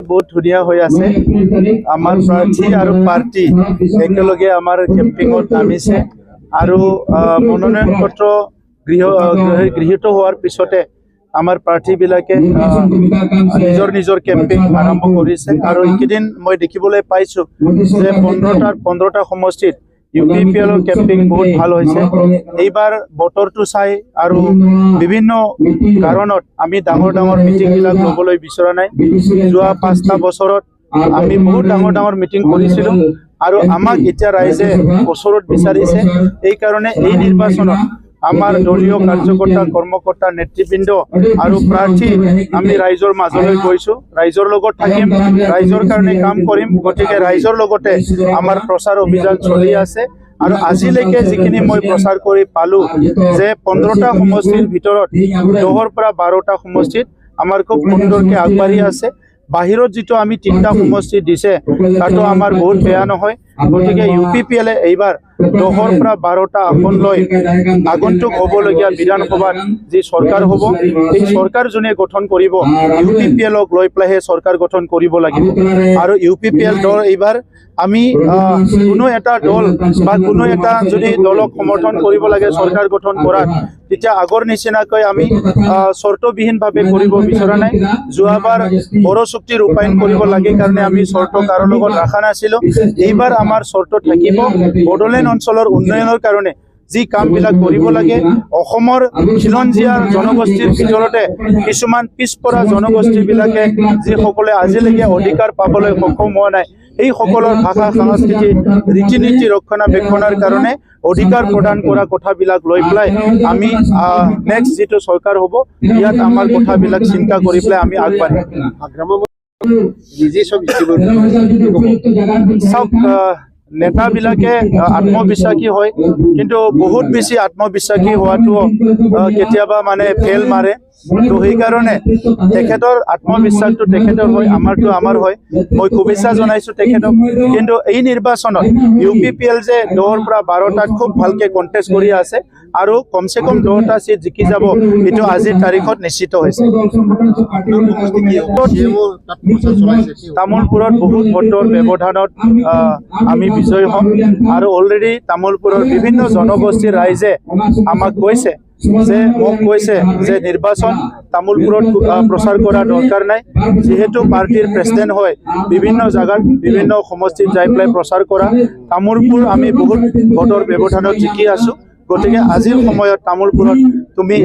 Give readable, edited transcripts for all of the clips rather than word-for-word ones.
বহুত ধুনীয়া হৈ আছে। আমাৰ প্ৰাৰ্থী আৰু পাৰ্টি একেলগে আমাৰ কেম্পিঙত নামিছে আৰু মনোনয়ন পত্ৰ গৃহীত হোৱাৰ পিছতে আমাৰ প্ৰাৰ্থীবিলাকে নিজৰ নিজৰ কেম্পিং আৰম্ভ কৰিছে আৰু এইকেইদিন মই দেখিবলৈ পাইছোঁ যে 15টা সমষ্টিত UPPL কেম্পিং বহুত ভাল হৈছে। এইবাৰ বতৰটো চাই আৰু বিভিন্ন কাৰণত আমি ডাঙৰ ডাঙৰ মিটিংবিলাক ল'বলৈ বিচৰা নাই। যোৱা 5টা বছৰত আমি বহুত ডাঙৰ মিটিং কৰিছিলোঁ আৰু আমাক এতিয়া ৰাইজে ওচৰত বিচাৰিছে। এইকাৰণে এই নিৰ্বাচনত আমাৰ দলীয় কাৰ্যকৰ্তা কৰ্মকৰ্তা নেতৃবৃন্দ আৰু প্ৰাৰ্থী আমি ৰাইজৰ মাজলৈ গৈছোঁ। ৰাইজৰ লগত থাকিম, ৰাইজৰ কাৰণে কাম কৰিম। গতিকে ৰাইজৰ লগতে আমাৰ প্ৰচাৰ অভিযান চলি আছে আৰু আজিলৈকে যিখিনি মই প্ৰচাৰ কৰি পালোঁ যে 15টা সমষ্টিৰ ভিতৰত 10ৰ পৰা 12টা সমষ্টিত আমাৰ খুব সুন্দৰকৈ আগবাঢ়ি আছে। বাহিৰত যিটো আমি 3টা সমষ্টি দিছে তাতো আমাৰ বহুত বেয়া নহয়। গতিকে UPPL এইবাৰ 10ৰ পৰা 12টা আসন লৈ আগন্তুক হ'বলগীয়া বিধানসভাত যি চৰকাৰ হ'ব, এই চৰকাৰ যোনে গঠন কৰিব UPPLক লৈ পেলাইহে চৰকাৰ গঠন কৰিব লাগিব। আৰু UPPL দল এইবাৰ আমি কোনো এটা দল বা কোনো এটা যদি দলক সমৰ্থন কৰিব লাগে চৰকাৰ গঠন কৰাত, তেতিয়া আগৰ নিচিনাকৈ আমি চৰ্তবিহীনভাৱে কৰিব বিচৰা নাই। যোৱাবাৰ বড়ো চুক্তি ৰূপায়ণ কৰিব লাগে কাৰণে আমি চৰ্ত কাৰো লগত ৰখা নাছিলোঁ। এইবাৰ আমাৰ চৰ্ত থাকিব। বড়োলেণ্ড অঞ্চলৰ উন্নয়নৰ কাৰণে যি কামবিলাক কৰিব লাগে, অসমৰ খিলঞ্জীয়া জনগোষ্ঠীৰ ভিতৰতে কিছুমান পিছপৰা জনগোষ্ঠীবিলাকে যিসকলে আজিলৈকে অধিকাৰ পাবলৈ সক্ষম হোৱা নাই, এই সকলৰ ভাষা সংস্কৃতি ৰীতি নীতি ৰক্ষণাবেক্ষণৰ কাৰণে অধিকাৰ প্ৰদান কৰা কথাবিলাক লৈ পেলাই আমি নেক্সট যিটো চৰকাৰ হ'ব ইয়াত আমাৰ কথাবিলাক চিন্তা কৰি পেলাই আমি আগবাঢ়িম। চাওক, নেতাবিলাকে আত্মবিশ্বাসী হয়, কিন্তু বহুত বেছি আত্মবিশ্বাসী হোৱাটো কেতিয়াবা মানে ফেল মাৰে। তো সেইকাৰণে তেখেতৰ আত্মবিশ্বাসটো তেখেতৰ হয়, আমাৰটো আমাৰ হয়। মই শুভেচ্ছা জনাইছোঁ তেখেতক। কিন্তু এই নিৰ্বাচনত UPPL যে 10ৰ পৰা 12টাত খুব ভালকৈ কণ্টেষ্ট কৰি আছে আৰু কমচে কম 10টা চিট জিকি যাব, এইটো আজিৰ তাৰিখত নিশ্চিত হৈছে। তামোলপুৰত বহুত ভোটৰ ব্যৱধানত আমি বিজয়ী হ'ম আৰু অলৰেডি তামোলপুৰৰ বিভিন্ন জনগোষ্ঠীৰ ৰাইজে আমাক কৈছে যে নিৰ্বাচন তামোলপুৰত প্ৰচাৰ কৰা দৰকাৰ নাই, যিহেতু পাৰ্টিৰ প্ৰেচিডেণ্ট হয় বিভিন্ন জাগাত বিভিন্ন সমষ্টিত যাই পেলাই প্ৰচাৰ কৰা। তামোলপুৰ আমি বহুত ভোটৰ ব্যৱধানত জিকি আছোঁ। গতিকে আজিৰ সময়ত তামোলপুৰত তুমি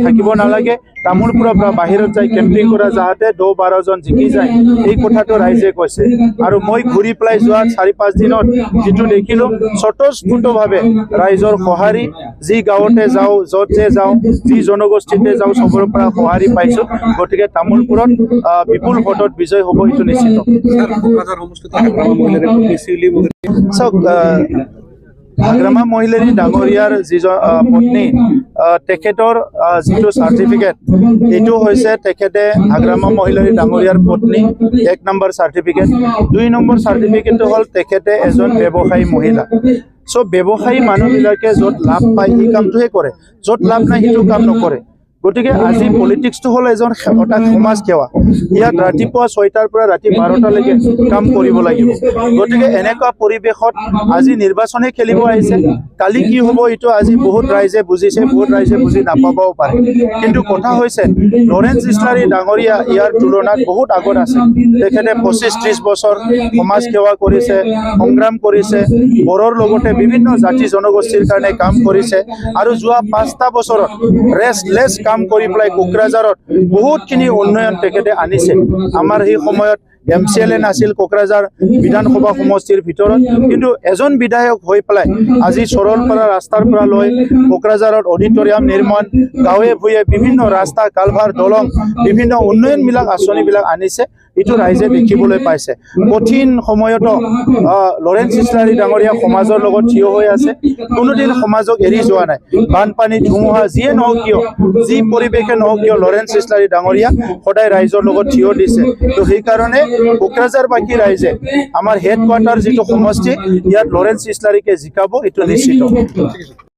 থাকিব নালাগে, তামোলপুৰৰ পৰা বাহিৰত যাই কেম্পিং কৰা, যাহাতে 10-12জন জিকি যায়, এই কথাটো ৰাইজে কৈছে। আৰু মই ঘূৰি পেলাই যোৱা 4-5 দিনত যিটো দেখিলোঁ, স্বতঃস্ফূৰ্তভাৱে ৰাইজৰ সঁহাৰি, যি গাঁৱতে যাওঁ, য'তে যাওঁ, যি জনগোষ্ঠীতে যাওঁ, চবৰে পৰা সঁহাৰি পাইছোঁ। গতিকে তামোলপুৰত বিপুল ভোটত বিজয় হ'ব, এইটো নিশ্চিত। চাওক, হাগ্ৰামা মহিলাৰী ডাঙৰীয়াৰ যিজন পত্নী, তেখেতৰ যিটো চাৰ্টিফিকেট, এইটো হৈছে তেখেতে হাগ্ৰামা মহিলাৰী ডাঙৰীয়াৰ পত্নী 1 নম্বৰ চাৰ্টিফিকেট। 2 নম্বৰ চাৰ্টিফিকেটটো হ'ল তেখেতে এজন ব্যৱসায়ী মহিলা। চ' ব্যৱসায়ী মানুহবিলাকে য'ত লাভ পায় সেই কামটোহে কৰে, য'ত লাভ নাই সেইটো কাম নকৰে। গতিকে আজি পলিটিক্সটো হ'ল এটা সমাজ সেৱা। ইয়াত ৰাতিপুৱা 6টাৰ পৰা ৰাতি 12টালৈকে কাম কৰিব লাগিব। গতিকে এনেকুৱা পৰিৱেশত আজি নিৰ্বাচনে খেলিব আহিছে। কালি কি হ'ব এইটো আজি বহুত ৰাইজে বুজিছে, বহুত ৰাইজে বুজি নাপাবও পাৰে। কিন্তু কথা হৈছে লৰেন্স ইছলাৰী ডাঙৰীয়া ইয়াৰ তুলনাত বহুত আগত আছে। তেখেতে 25-30 বছৰ সমাজ সেৱা কৰিছে, সংগ্ৰাম কৰিছে, বড়োৰ লগতে বিভিন্ন জাতি জনগোষ্ঠীৰ কাৰণে কাম কৰিছে আৰু যোৱা 5টা বছৰত ৰেষ্টলেছ কাম কৰি পেলাই কোকৰাঝাৰত বহুতখিনি উন্নয়ন তেখেতে আনিছে। আমাৰ সেই সময়ত MCLA নাছিল কোকৰাঝাৰ বিধানসভা সমষ্টিৰ ভিতৰত, কিন্তু এজন বিধায়ক হৈ পেলাই আজি চৰলপাৰা ৰাস্তাৰ পৰা লৈ কোকৰাঝাৰত অডিটৰিয়াম নিৰ্মাণ, গাঁৱে ভূঞে বিভিন্ন ৰাস্তা, কালভাৰ, দলং, বিভিন্ন উন্নয়নবিলাক আঁচনিবিলাক আনিছে। এইটো ৰাইজে দেখিবলৈ পাইছে। কঠিন সময়তো লৰেন্স ইছলাৰী ডাঙৰীয়া সমাজৰ লগত থিয় হৈ আছে, কোনোদিন সমাজক এৰি যোৱা নাই। বানপানী, ধুমুহা যিয়ে নহওক কিয়, যি পৰিৱেশে নহওক কিয়, লৰেন্স ইছলাৰী ডাঙৰীয়া সদায় ৰাইজৰ লগত থিয় দিছে। তো সেইকাৰণে কোকৰাঝাৰবাসী ৰাইজে আমাৰ হেডকোৱাৰ্টাৰ যিটো সমষ্টি, ইয়াত লৰেন্স ইছলাৰীকে জিকাব, এইটো নিশ্চিত।